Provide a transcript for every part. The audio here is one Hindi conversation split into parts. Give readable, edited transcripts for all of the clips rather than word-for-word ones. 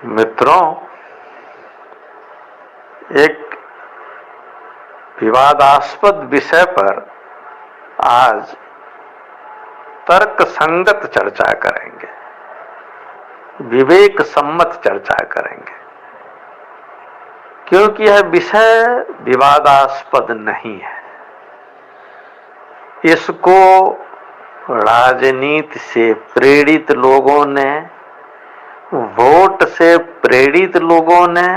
मित्रों, एक विवादास्पद विषय पर आज तर्क संगत चर्चा करेंगे, विवेक सम्मत चर्चा करेंगे, क्योंकि यह विषय विवादास्पद नहीं है। इसको राजनीति से प्रेरित लोगों ने, वोट से प्रेरित लोगों ने,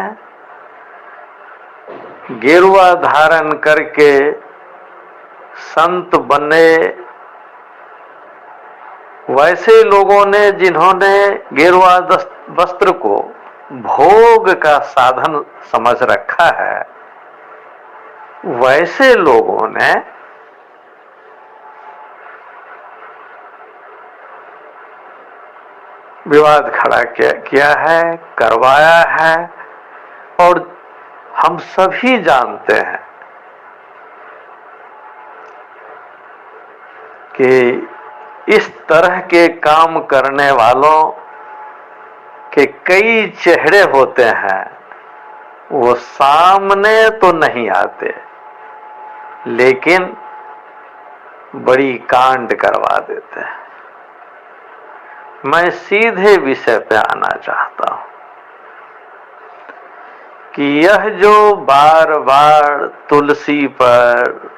गेरुआ धारण करके संत बने वैसे लोगों ने, जिन्होंने गेरुआ वस्त्र को भोग का साधन समझ रखा है, वैसे लोगों ने विवाद खड़ा किया है, करवाया है। और हम सभी जानते हैं कि इस तरह के काम करने वालों के कई चेहरे होते हैं। वो सामने तो नहीं आते, लेकिन बड़ी कांड करवा देते हैं। मैं सीधे विषय पे आना चाहता हूं कि यह जो बार बार तुलसी पर,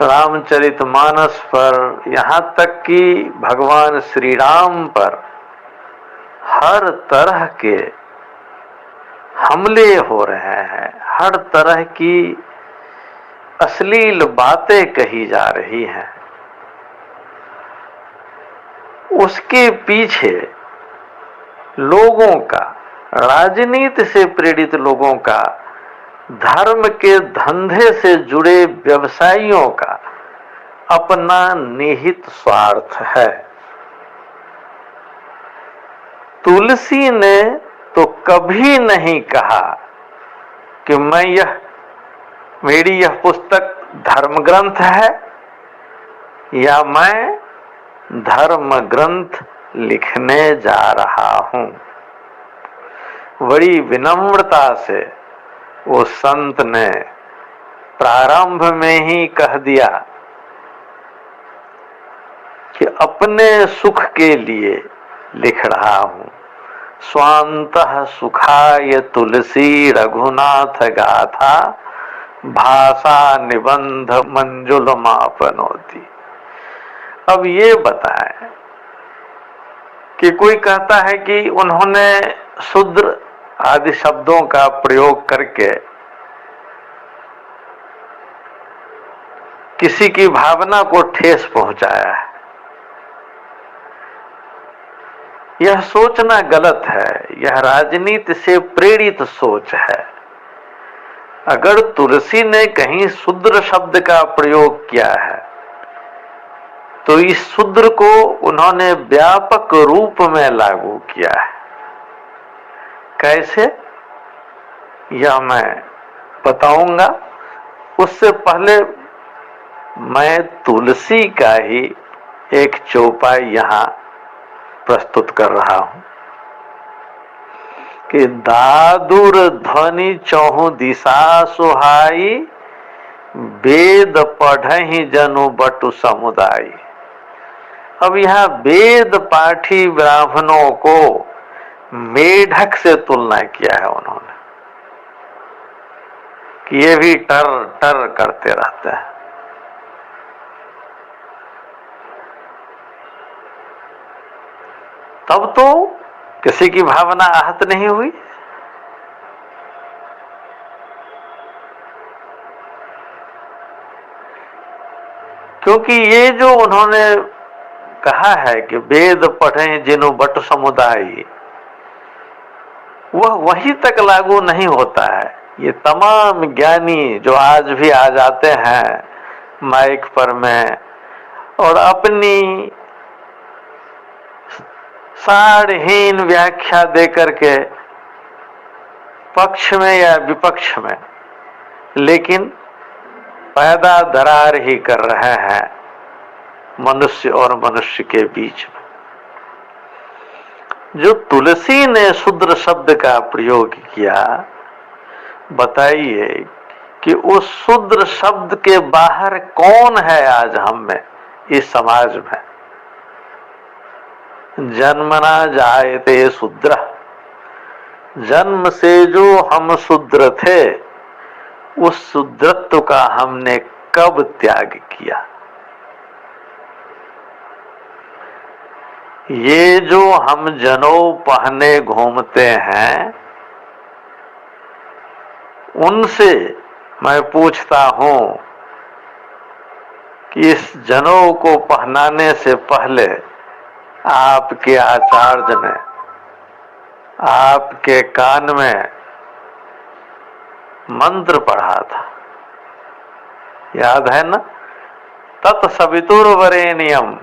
रामचरितमानस पर, यहाँ तक कि भगवान श्री राम पर हर तरह के हमले हो रहे हैं, हर तरह की अश्लील बातें कही जा रही हैं, उसके पीछे लोगों का, राजनीति से प्रेरित लोगों का, धर्म के धंधे से जुड़े व्यवसायियों का अपना निहित स्वार्थ है। तुलसी ने तो कभी नहीं कहा कि मेरी यह पुस्तक धर्म ग्रंथ है या मैं धर्म ग्रंथ लिखने जा रहा हूं। बड़ी विनम्रता से वो संत ने प्रारंभ में ही कह दिया कि अपने सुख के लिए लिख रहा हूं। स्वांतः सुखाय तुलसी रघुनाथ गाथा, भाषा निबंध मंजुल मापनोति। अब ये बताएं कि कोई कहता है कि उन्होंने शूद्र आदि शब्दों का प्रयोग करके किसी की भावना को ठेस पहुंचाया है। यह सोचना गलत है, यह राजनीति से प्रेरित सोच है। अगर तुलसी ने कहीं शूद्र शब्द का प्रयोग किया है, तो इस शूद्र को उन्होंने व्यापक रूप में लागू किया है। कैसे, यह मैं बताऊंगा। उससे पहले मैं तुलसी का ही एक चौपाई यहां प्रस्तुत कर रहा हूं कि दादुर ध्वनि चौहु दिशा सुहाई, वेद पढ़हि जनु बटु समुदाय। अब यहाँ वेद पाठी ब्राह्मणों को मेढक से तुलना किया है उन्होंने कि ये भी टर टर करते रहते हैं। तब तो किसी की भावना आहत नहीं हुई। क्योंकि ये जो उन्होंने कहा है कि वेद पढ़ें जिनु बट समुदाय, वह वहीं तक लागू नहीं होता है। ये तमाम ज्ञानी जो आज भी आ जाते हैं माइक पर में और अपनी सारहीन व्याख्या देकर के पक्ष में या विपक्ष में, लेकिन पैदा दरार ही कर रहे हैं मनुष्य और मनुष्य के बीच में। जो तुलसी ने शूद्र शब्द का प्रयोग किया, बताइए कि उस शूद्र शब्द के बाहर कौन है आज हम में, इस समाज में? जन्मना जायते शूद्र, जन्म से जो हम शूद्र थे, उस शूद्रत्व का हमने कब त्याग किया? ये जो हम जनेऊ पहने घूमते हैं, उनसे मैं पूछता हूं कि इस जनेऊ को पहनाने से पहले आपके आचार्य ने आपके कान में मंत्र पढ़ा था, याद है ना? तत्सवितुर्वरेण्यम,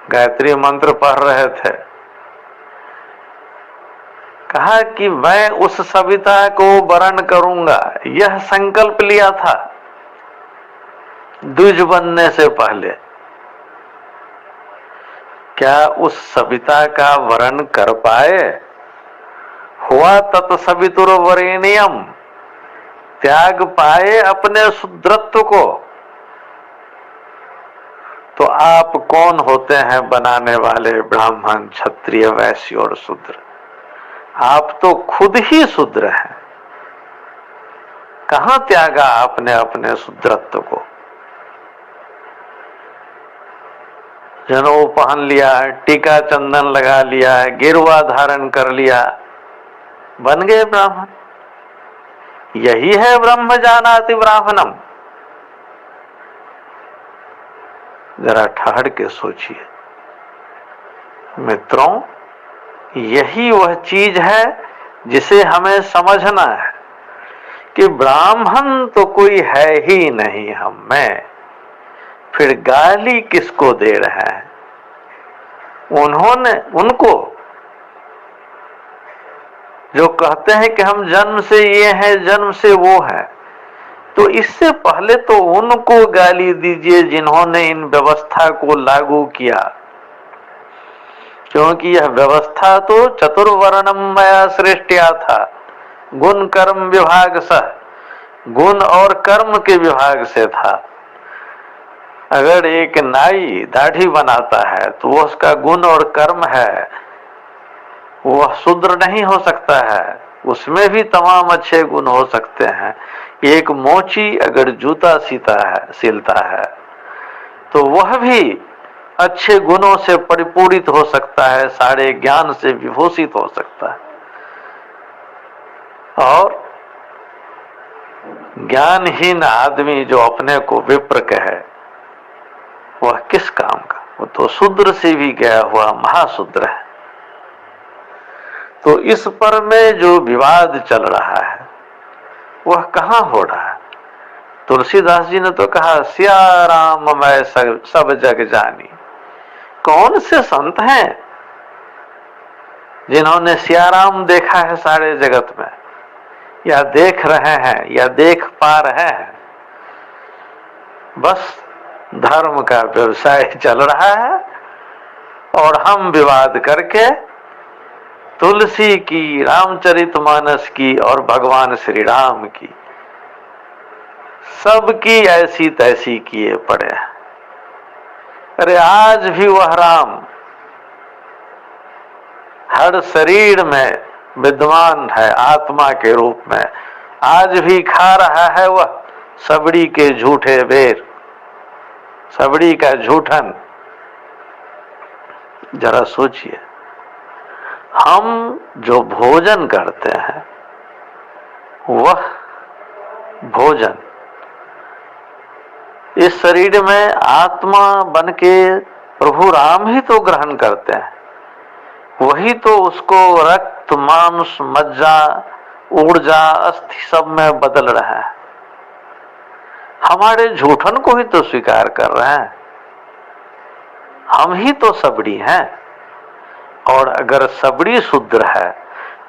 गायत्री मंत्र पढ़ रहे थे। कहा कि मैं उस सविता को वरण करूंगा, यह संकल्प लिया था द्विज बनने से पहले। क्या उस सविता का वरण कर पाए? हुआ तत्सवितुर्वरेण्यम, त्याग पाए अपने शूद्रत्व को? तो आप कौन होते हैं बनाने वाले ब्राह्मण, क्षत्रिय, वैश्य और शूद्र? आप तो खुद ही शूद्र हैं। कहां त्यागा आपने अपने शूद्रत्व को? जनेऊ पहन लिया, टीका चंदन लगा लिया, गिरवा धारण कर लिया, बन गए ब्राह्मण। यही है ब्रह्म जानाति ब्राह्मणम। जरा ठहर के सोचिए मित्रों, यही वह चीज है जिसे हमें समझना है कि ब्राह्मण तो कोई है ही नहीं हम में, फिर गाली किसको दे रहे हैं? उनको जो कहते हैं कि हम जन्म से ये हैं, जन्म से वो हैं, तो इससे पहले तो उनको गाली दीजिए जिन्होंने इन व्यवस्था को लागू किया, क्योंकि यह व्यवस्था तो चतुर्वर्णम मया सृष्टिया था, गुण कर्म विभाग सह, गुण और कर्म के विभाग से था। अगर एक नाई दाढ़ी बनाता है तो वो उसका गुण और कर्म है, वह शूद्र नहीं हो सकता है, उसमें भी तमाम अच्छे गुण हो सकते हैं। एक मोची अगर जूता सिलता है तो वह भी अच्छे गुणों से परिपूरित हो सकता है, सारे ज्ञान से विभूषित हो सकता है। और ज्ञानहीन आदमी जो अपने को विप्र कहे, वह किस काम का? वो तो शूद्र से भी गया हुआ महाशूद्र है। तो इस पर में जो विवाद चल रहा है वह कहां हो रहा है? तुलसीदास जी ने तो कहा सिया राम मैं सब जग जानी। कौन से संत हैं जिन्होंने सियाराम देखा है सारे जगत में, या देख रहे हैं, या देख पा रहे हैं? बस धर्म का व्यवसाय चल रहा है और हम विवाद करके तुलसी की, रामचरितमानस की और भगवान श्री राम की, सबकी ऐसी तैसी किए पड़े हैं। अरे आज भी वह राम हर शरीर में विद्यमान है, आत्मा के रूप में। आज भी खा रहा है वह सबड़ी के झूठे बेर, सबड़ी का झूठन। जरा सोचिए, हम जो भोजन करते हैं वह भोजन इस शरीर में आत्मा बन के प्रभु राम ही तो ग्रहण करते हैं, वही तो उसको रक्त, मांस, मज्जा, ऊर्जा, अस्थि सब में बदल रहा है। हमारे झूठन को ही तो स्वीकार कर रहे हैं, हम ही तो सबड़ी हैं। और अगर सबड़ी शूद्र है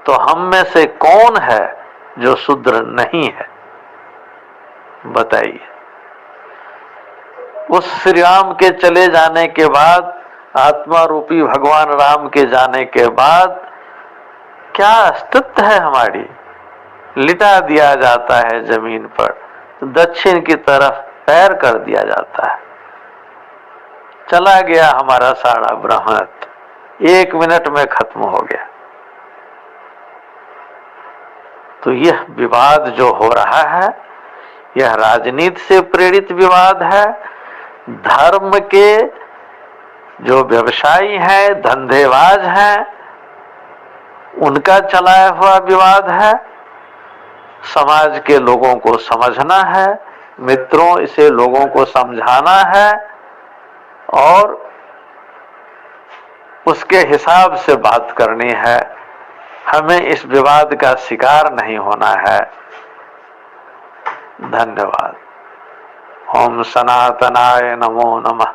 तो हम में से कौन है जो शूद्र नहीं है? बताइए। उस श्री राम के चले जाने के बाद आत्मा रूपी भगवान राम के जाने के बाद क्या अस्तित्व है हमारी, लिटा दिया जाता है जमीन पर, दक्षिण की तरफ पैर कर दिया जाता है। चला गया हमारा सारा ब्रह्मत्व, 1 मिनट में खत्म हो गया। तो यह विवाद जो हो रहा है, यह राजनीति से प्रेरित विवाद है। धर्म के जो व्यवसायी हैं, धंधेबाज हैं, उनका चलाया हुआ विवाद है। समाज के लोगों को समझना है, मित्रों, इसे लोगों को समझाना है और उसके हिसाब से बात करनी है। हमें इस विवाद का शिकार नहीं होना है। धन्यवाद। ओम सनातनाय नमो नमः।